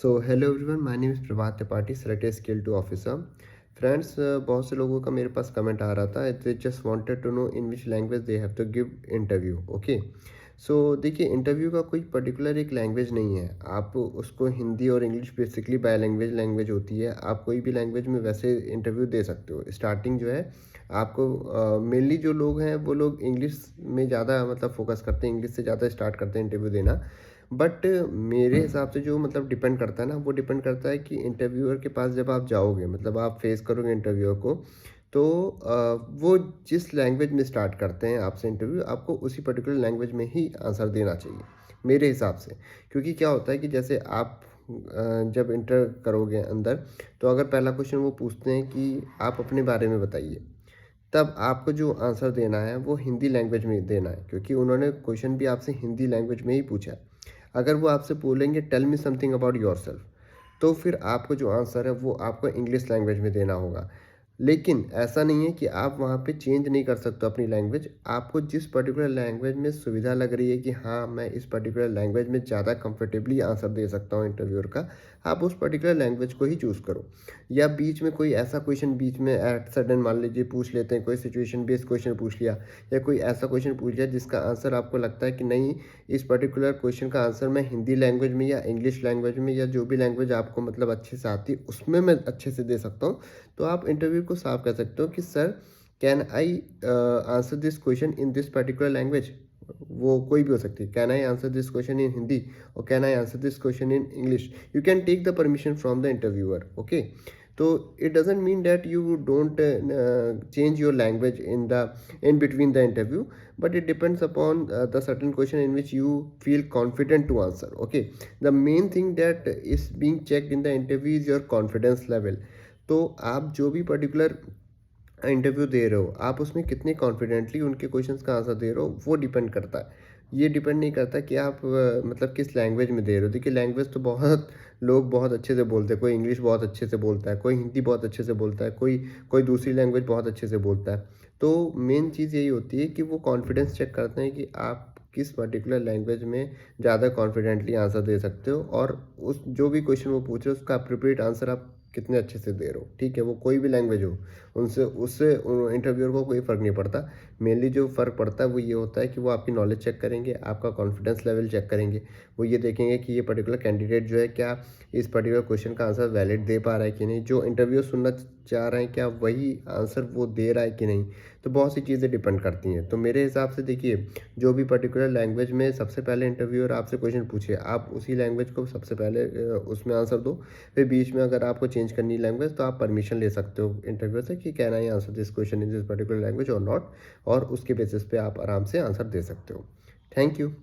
So hello everyone, my name is Prabhat Tripathi, selected scale 2 officer. Friends, बहुत से लोगों का मेरे पास कमेंट आ रहा था, they just wanted to know in which language they have to give interview. Okay, so देखिए, इंटरव्यू का कोई पर्टिकुलर एक लैंग्वेज नहीं है। आप उसको हिंदी और English basically bye language language होती है। आप कोई भी लैंग्वेज में वैसे इंटरव्यू दे सकते हो। स्टार्टिंग जो है आपको मेनली जो लोग हैं वो लोग इंग्लिश में ज़्यादा मतलब फोकस करते हैं, इंग्लिश से ज़्यादा स्टार्ट करते हैं इंटरव्यू देना। बट मेरे हिसाब से जो मतलब डिपेंड करता है ना, वो डिपेंड करता है कि इंटरव्यूअर के पास जब आप जाओगे, मतलब आप फेस करोगे इंटरव्यूअर को, तो वो जिस लैंग्वेज में स्टार्ट करते हैं आपसे इंटरव्यू, आपको उसी पर्टिकुलर लैंग्वेज में ही आंसर देना चाहिए मेरे हिसाब से। क्योंकि क्या होता है कि जैसे आप जब इंटर करोगे अंदर, तो अगर पहला क्वेश्चन वो पूछते हैं कि आप अपने बारे में बताइए, तब आपको जो आंसर देना है वो हिंदी लैंग्वेज में देना है, क्योंकि उन्होंने क्वेश्चन भी आपसे हिंदी लैंग्वेज में ही पूछा है। अगर वो आपसे बोलेंगे tell me something about yourself, तो फिर आपको जो आंसर है वो आपको इंग्लिश लैंग्वेज में देना होगा। लेकिन ऐसा नहीं है कि आप वहाँ पे चेंज नहीं कर सकते अपनी लैंग्वेज। आपको जिस पर्टिकुलर लैंग्वेज में सुविधा लग रही है कि हाँ, मैं इस पर्टिकुलर लैंग्वेज में ज़्यादा कंफर्टेबली आंसर दे सकता हूँ इंटरव्यूअर का, आप उस पर्टिकुलर लैंग्वेज को ही चूज़ करो। या बीच में कोई ऐसा क्वेश्चन बीच में एट सडन मान लीजिए पूछ लेते हैं, कोई सिचुएशन बेस्ड क्वेश्चन पूछ लिया, या कोई ऐसा क्वेश्चन पूछ लिया जिसका आंसर आपको लगता है कि नहीं, इस पर्टिकुलर क्वेश्चन का आंसर मैं हिंदी लैंग्वेज में या इंग्लिश लैंग्वेज में या जो भी लैंग्वेज आपको मतलब अच्छे से आती है उसमें मैं अच्छे से दे सकता हूँ, तो आप इंटरव्यू को साफ कर सकते हो कि sir, can I answer this question in this particular language. वो कोई भी हो सकती है, can I answer this question in Hindi और can I answer this question in English. You can take the permission from the interviewer. Okay, तो it doesn't mean that you don't change your language in between the interview, but it depends upon the certain question in which you feel confident to answer. Okay, the main thing that is being checked in the interview is your confidence level. तो आप जो भी particular interview दे रहे हो, आप उसमें कितने confidently उनके क्वेश्चंस का आंसर दे रहे हो, वो डिपेंड करता है। ये डिपेंड नहीं करता कि आप मतलब किस लैंग्वेज में दे रहे हो। देखिए, लैंग्वेज तो बहुत लोग बहुत अच्छे से बोलते हैं। कोई इंग्लिश बहुत अच्छे से बोलता है, कोई हिंदी बहुत अच्छे से बोलता है, कोई कोई दूसरी लैंग्वेज बहुत अच्छे से बोलता है। तो मेन चीज़ यही होती है कि वो कॉन्फिडेंस चेक करते हैं कि आप किस पर्टिकुलर लैंग्वेज में ज़्यादा कॉन्फिडेंटली आंसर दे सकते हो, और उस जो भी क्वेश्चन वो पूछ रहे हो उसका अप्रोप्रिएट आंसर आप कितने अच्छे से दे रहे हो। ठीक है, वो कोई भी लैंग्वेज हो, उनसे उससे इंटरव्यूअर को कोई फ़र्क नहीं पड़ता। मेनली जो फ़र्क पड़ता है वो ये होता है कि वो आपकी नॉलेज चेक करेंगे, आपका कॉन्फिडेंस लेवल चेक करेंगे। वो ये देखेंगे कि ये पर्टिकुलर कैंडिडेट जो है, क्या इस पर्टिकुलर क्वेश्चन का आंसर वैलिड दे पा रहा है कि नहीं, जो इंटरव्यू सुनना चाह रहे हैं क्या वही आंसर वो दे रहा है कि नहीं। तो बहुत सी चीज़ें डिपेंड करती हैं। तो मेरे हिसाब से देखिए, जो भी पर्टिकुलर लैंग्वेज में सबसे पहले इंटरव्यूअर आपसे क्वेश्चन पूछे, आप उसी लैंग्वेज को सबसे पहले उसमें आंसर दो। फिर बीच में अगर आपको चेंज करनी लैंग्वेज, तो आप परमिशन ले सकते हो इंटरव्यू से कि can I answer this question in this particular language और नॉट, और उसके बेसिस पे आप आराम से आंसर दे सकते हो। Thank you.